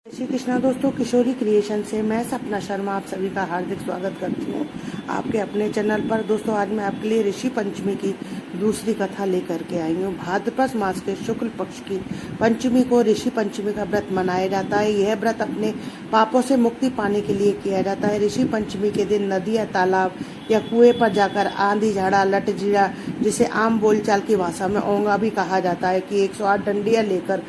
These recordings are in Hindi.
श्री कृष्णा दोस्तों, किशोरी क्रिएशन से मैं सपना शर्मा आप सभी का हार्दिक स्वागत करती हूँ आपके अपने चैनल पर। दोस्तों, आज मैं आपके लिए ऋषि पंचमी की दूसरी कथा लेकर के आई हूँ। भाद्रपद मास के शुक्ल पक्ष की पंचमी को ऋषि पंचमी का व्रत मनाया जाता है। यह व्रत अपने पापों से मुक्ति पाने के लिए किया जाता है। ऋषि पंचमी के दिन नदी या तालाब या कुएं पर जाकर आंधी झाड़ा लट जीरा, जिसे आम बोलचाल की भाषा में ओंगा भी कहा जाता है, कि 108 डंडियां लेकर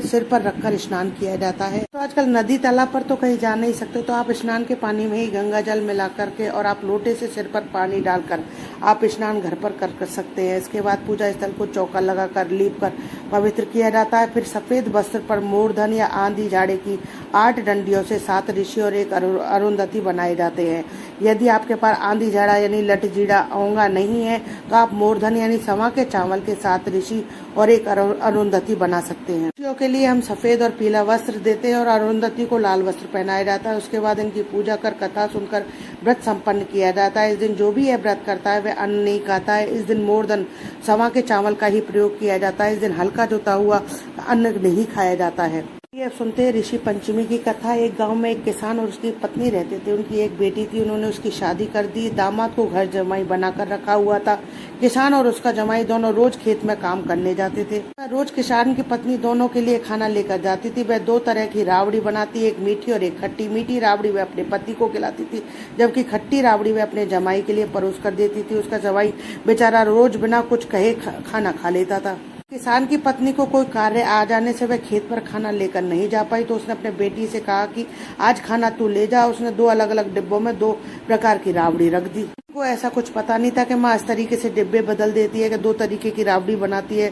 सिर पर रखकर स्नान किया जाता है। तो आजकल नदी तालाब पर तो कहीं जा नहीं सकते, तो आप स्नान के पानी में ही गंगा जल मिला करके और आप लोटे से सिर पर पानी डालकर आप स्नान घर पर कर सकते हैं। इसके बाद पूजा स्थल को चौका लगाकर लीप कर पवित्र किया जाता है। फिर सफेद वस्त्र पर मूर्धन या आंधी झाड़े की 8 डंडियों से 7 ऋषि और एक अरुंधति बनाए जाते हैं। यदि आपके पास आंधी झाड़ा यानी लट जीड़ा ओंगा नहीं है, तो आप मूर्धन यानी सवा के चावल के 7 ऋषि और एक अरुंधति बना सकते हैं। ऋषियों के लिए हम सफेद और पीला वस्त्र देते हैं और अरुंधति को लाल वस्त्र पहनाया जाता है। उसके बाद इनकी पूजा कर कथा सुनकर व्रत संपन्न किया जाता है। इस दिन जो भी यह व्रत करता है वह अन्न नहीं खाता है। इस दिन मूर्धन सवा के चावल का ही प्रयोग किया जाता है। इस दिन हल्का जोता हुआ अन्न नहीं खाया जाता है। ये सुनते हैं ऋषि पंचमी की कथा। एक गांव में एक किसान और उसकी पत्नी रहते थे। उनकी एक बेटी थी, उन्होंने उसकी शादी कर दी। दामाद को घर जमाई बनाकर रखा हुआ था। किसान और उसका जमाई दोनों रोज खेत में काम करने जाते थे। रोज किसान की पत्नी दोनों के लिए खाना लेकर जाती थी। वह 2 तरह की राबड़ी बनाती, एक मीठी और एक खट्टी। मीठी राबड़ी वह अपने पति को खिलाती थी, जबकि खट्टी राबड़ी वह अपने जमाई के लिए परोस कर देती थी। उसका जमाई बेचारा रोज बिना कुछ कहे खाना खा लेता था। किसान की पत्नी को कोई कार्य आ जाने से वह खेत पर खाना लेकर नहीं जा पाई, तो उसने अपने बेटी से कहा कि आज खाना तू ले जा। उसने 2 अलग अलग डिब्बों में 2 प्रकार की राबड़ी रख दी। को ऐसा कुछ पता नहीं था कि माँ इस तरीके से डिब्बे बदल देती है, कि 2 तरीके की राबड़ी बनाती है।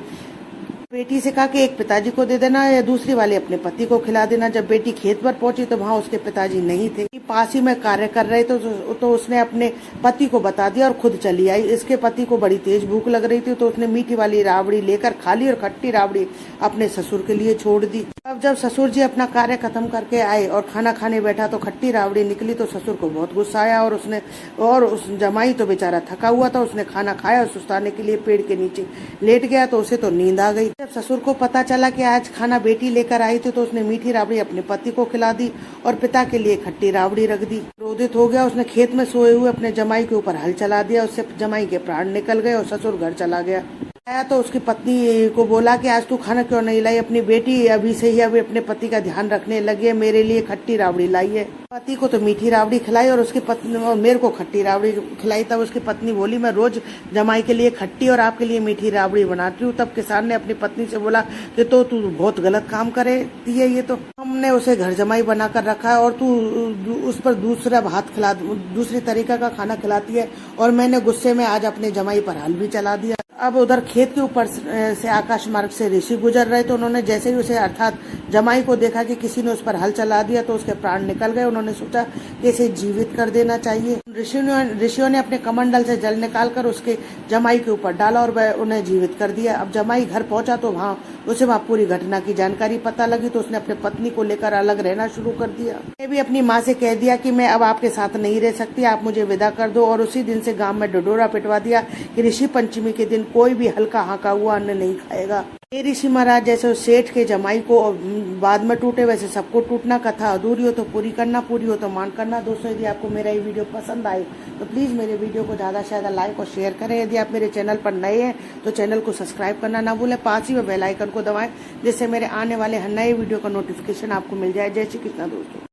बेटी से कहा कि एक पिताजी को दे देना या दूसरी वाली अपने पति को खिला देना। जब बेटी खेत पर पहुंची तो वहाँ उसके पिताजी नहीं थे। पास ही में कार्य कर रहे तो उसने अपने पति को बता दिया और खुद चली आई। इसके पति को बड़ी तेज भूख लग रही थी, तो उसने मीठी वाली राबड़ी लेकर खा ली और खट्टी राबड़ी अपने ससुर के लिए छोड़ दी। अब जब ससुर जी अपना कार्य खत्म करके आए और खाना खाने बैठा तो खट्टी राबड़ी निकली, तो ससुर को बहुत गुस्सा आया और उस जमाई तो बेचारा थका हुआ था। उसने खाना खाया और सुस्ताने के लिए पेड़ के नीचे लेट गया, तो उसे तो नींद आ गई। जब ससुर को पता चला कि आज खाना बेटी लेकर आई थी, तो उसने मीठी राबड़ी अपने पति को खिला दी और पिता के लिए खट्टी राबड़ी रख दी। क्रोधित हो गया, उसने खेत में सोए हुए अपने जमाई के ऊपर हल चला दिया। उससे जमाई के प्राण निकल गए और ससुर घर चला गया। आया तो उसकी पत्नी को बोला कि आज तू खाना क्यों नहीं लाई? अपनी बेटी अभी से ही अभी अपने पति का ध्यान रखने लगी है, मेरे लिए खट्टी राबड़ी लाई है। पति को तो मीठी राबड़ी खिलाई और उसकी पत्नी और मेरे को खट्टी राबड़ी खिलाई। तब उसकी पत्नी बोली, मैं रोज जमाई के लिए खट्टी और आपके लिए मीठी राबड़ी बनाती हूँ। तब किसान ने अपनी पत्नी से बोला कि तो तू बहुत गलत काम करती है, ये तो हमने उसे घर जमाई बनाकर रखा है और तू उस पर दूसरा भात खिला दूसरी तरीका का खाना खिलाती है, और मैंने गुस्से में आज अपने जमाई पर हल भी चला दिया। अब उधर खेत के ऊपर से आकाश मार्ग से ऋषि गुजर रहे, तो उन्होंने जैसे ही उसे अर्थात जमाई को देखा कि किसी ने उस पर हल चला दिया, तो उसके प्राण निकल गए। उन्होंने सोचा कि इसे जीवित कर देना चाहिए। ऋषियों ने अपने कमंडल से जल निकालकर उसके जमाई के ऊपर डाला और वह उन्हें जीवित कर दिया। अब जमाई घर पहुंचा तो उसे वहाँ पूरी घटना की जानकारी पता लगी, तो उसने अपने पत्नी को लेकर अलग रहना शुरू कर दिया। मैं भी अपनी माँ से कह दिया कि मैं अब आपके साथ नहीं रह सकती, आप मुझे विदा कर दो। और उसी दिन से गांव में डडोरा पिटवा दिया कि ऋषि पंचमी के दिन कोई भी हल्का हाँका हुआ अन्न नहीं खाएगा। ये ऋषि महाराज जैसे सेठ के जमाई को बाद में टूटे, वैसे सबको टूटना। कथा अधूरी हो तो पूरी करना, पूरी हो तो मान करना। दोस्तों, यदि आपको मेरा ये वीडियो पसंद आए तो प्लीज मेरे वीडियो को ज्यादा से ज्यादा लाइक और शेयर करें। यदि आप मेरे चैनल पर नए हैं तो चैनल को सब्सक्राइब करना ना भूलें। पास ही में बेल आइकन को दबाएं, जिससे मेरे आने वाले हर नए वीडियो का नोटिफिकेशन आपको मिल जाए। जय श्री कृष्णा दोस्तों।